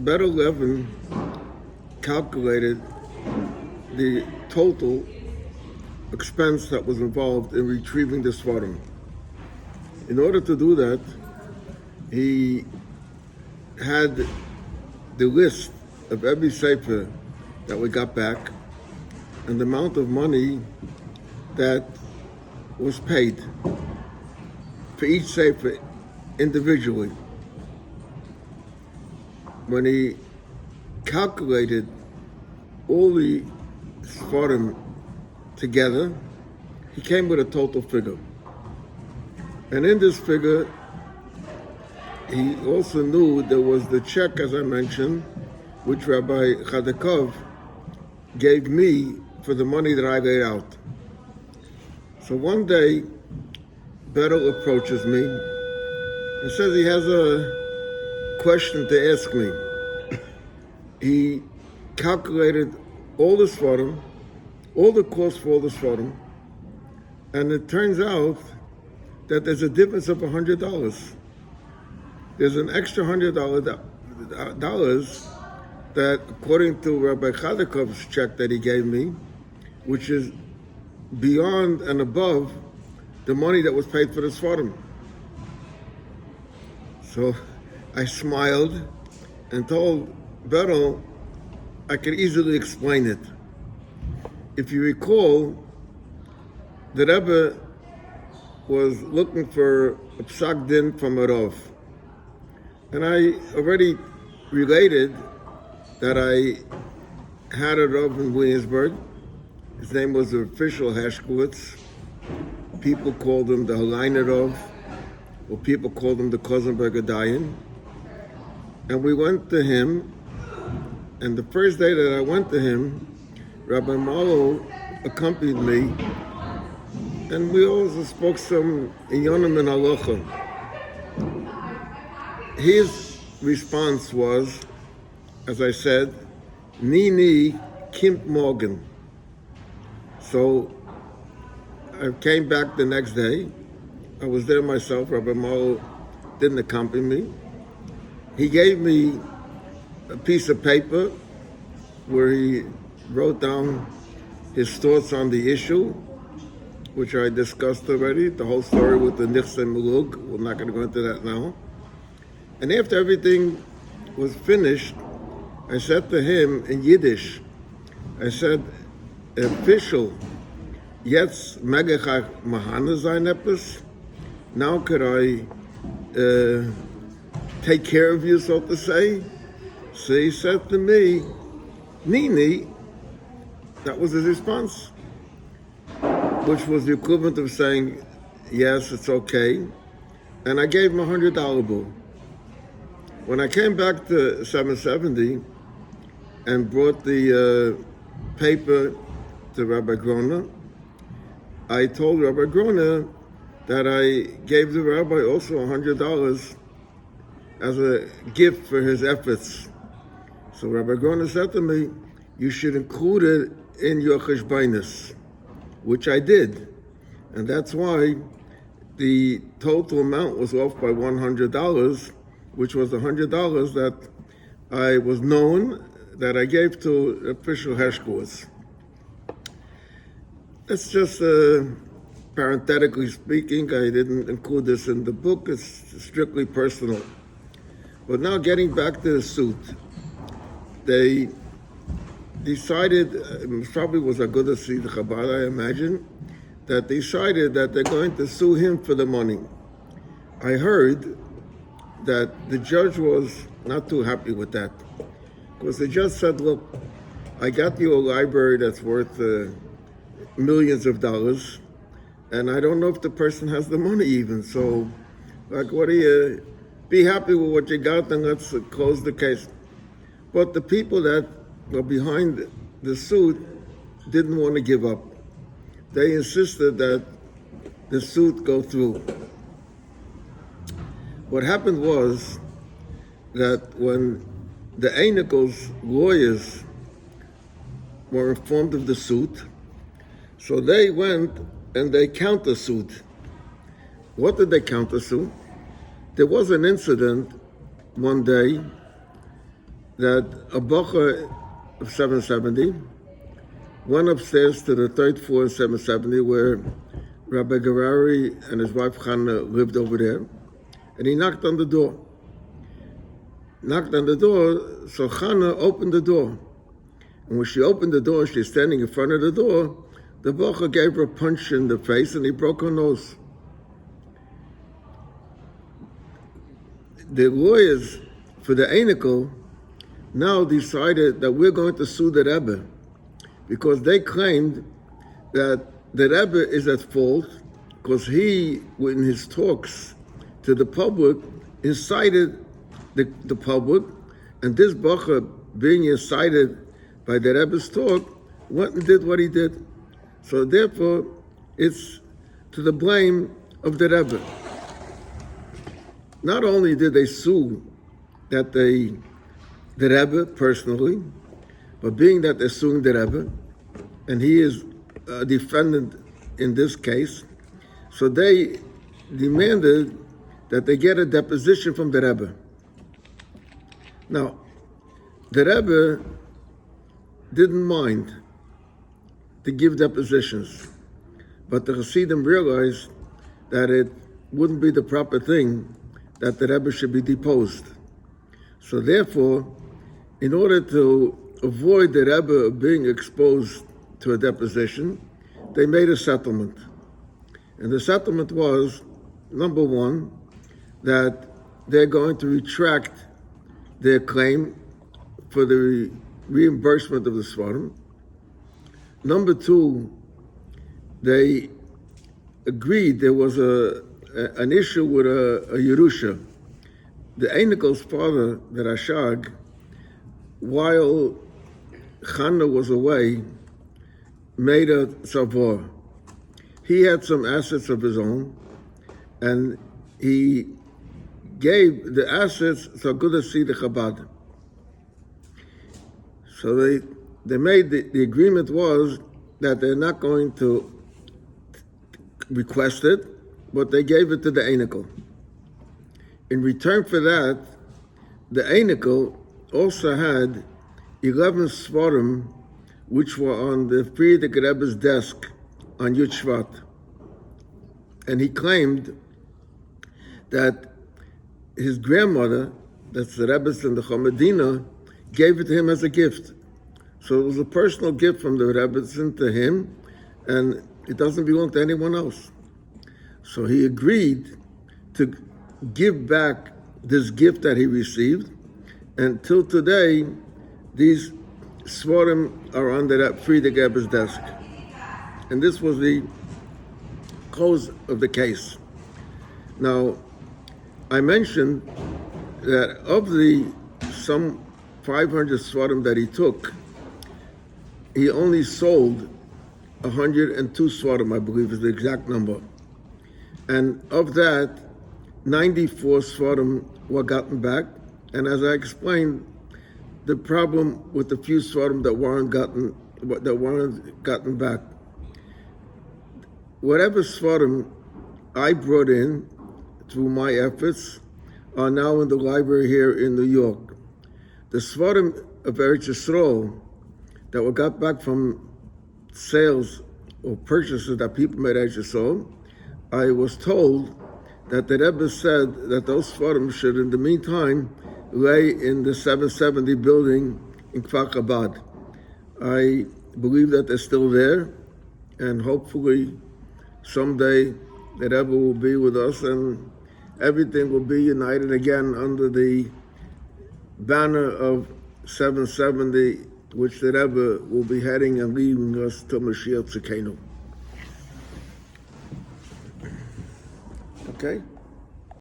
Bet 11 calculated the total expense that was involved in retrieving the seforim. In order to do that, he had the list of every sefer that we got back and the amount of money that was paid for each sefer individually. When he calculated all the seforim together, he came with a total figure. And in this figure, he also knew there was the check, as I mentioned, which Rabbi Chadakov gave me for the money that I laid out. So one day, Beryl approaches me and says he has a question to ask me. He calculated all the seforim, all the costs for all the seforim, and it turns out that there's a difference of $100. There's an extra $100 that, according to Rabbi Chadakov's check that he gave me, which is beyond and above the money that was paid for the seforim. So I smiled and told Beryl I could easily explain it. If you recall, the Rebbe was looking for a psak din from a Rav. And I already related that I had a Rav in Williamsburg. His name was the official Hashkowitz. People called him the Halainer Rav, or people called him the Kozenberger Dayan. And we went to him, and the first day that I went to him, Rabbi Marlow accompanied me, and we also spoke some Inyonim and Halacha. His response was, as I said, Ni Kimt Morgan. So I came back the next day. I was there myself. Rabbi Marlow didn't accompany me. He gave me a piece of paper where he wrote down his thoughts on the issue, which I discussed already, the whole story with the Nichs and Mulug. We're not going to go into that now. And after everything was finished, I said to him in Yiddish, I said, official, jetzt megach mahana sein etwas? Now could I take care of you, so to say? So he said to me, Nini, that was his response, which was the equivalent of saying, yes, it's okay. And I gave him a $100 bill. When I came back to 770 and brought the paper to Rabbi Grona, I told Rabbi Grona that I gave the rabbi also $100 as a gift for his efforts. So Rabbi Grona said to me, you should include it in your cheshbainis, which I did. And that's why the total amount was off by $100, which was the $100 that I was known that I gave to official Heshkowitz. It's just parenthetically speaking, I didn't include this in the book. It's strictly personal. But now getting back to the suit, they decided, it probably was a good to see the Chabad, I imagine, that decided that they're going to sue him for the money. I heard that the judge was not too happy with that, because the judge said, look, I got you a library that's worth millions of dollars, and I don't know if the person has the money even, so like, what do you, be happy with what you got and let's close the case. But the people that were behind the suit didn't want to give up. They insisted that the suit go through. What happened was that when the Einikel's lawyers were informed of the suit, so they went and they countersued. What did they countersue? There was an incident one day that a bacher of 770 went upstairs to the third floor of 770 where Rabbi Garari and his wife Chana lived over there, and he knocked on the door. So Chana opened the door. And when she opened the door, she's standing in front of the door, the bacher gave her a punch in the face and he broke her nose. The lawyers for the Einikel now decided that we're going to sue the Rebbe because they claimed that the Rebbe is at fault because he, in his talks to the public, incited the public, and this bacher, being incited by the Rebbe's talk, went and did what he did. So therefore, it's to the blame of the Rebbe. Not only did they sue that the Rebbe personally, but being that they're suing the Rebbe, and he is a defendant in this case, so they demanded that they get a deposition from the Rebbe. Now, the Rebbe didn't mind to give depositions, but the Hasidim realized that it wouldn't be the proper thing that the Rebbe should be deposed. So therefore, in order to avoid the Rebbe being exposed to a deposition, they made a settlement. And the settlement was, number one, that they're going to retract their claim for the reimbursement of the seforim. Number two, they agreed there was an issue with a Yerusha. The Einikel's father, the Rashag, while Chana was away, made a tzavor. He had some assets of his own, and he gave the assets to Agudas the Chabad. So they made the agreement was that they're not going to request it, but they gave it to the Einikel. In return for that, the Einikel also had 11 seforim which were on the Frierdiker Rebbe's desk on Yud Shvat. And he claimed that his grandmother, that's the Rebbe's in the Chomedina, gave it to him as a gift. So it was a personal gift from the Rebbetzin to him, and it doesn't belong to anyone else. So he agreed to give back this gift that he received, and till today, these seforim are under that Frierdiker Rebbe's desk. And this was the close of the case. Now, I mentioned that of the some 500 seforim that he took, he only sold 102 seforim, I believe is the exact number. And of that, 94 seforim were gotten back. And as I explained, the problem with the few seforim that weren't gotten back, whatever seforim I brought in through my efforts are now in the library here in New York. The seforim of Eretz Yisrael that were got back from sales or purchases that people made Eretz Yisrael, I was told that the Rebbe said that those seforim should, in the meantime, lay in the 770 building in Kfar Chabad. I believe that they're still there, and hopefully someday the Rebbe will be with us and everything will be united again under the banner of 770, which the Rebbe will be heading and leading us to Mashiach Tzidkenu. Okay?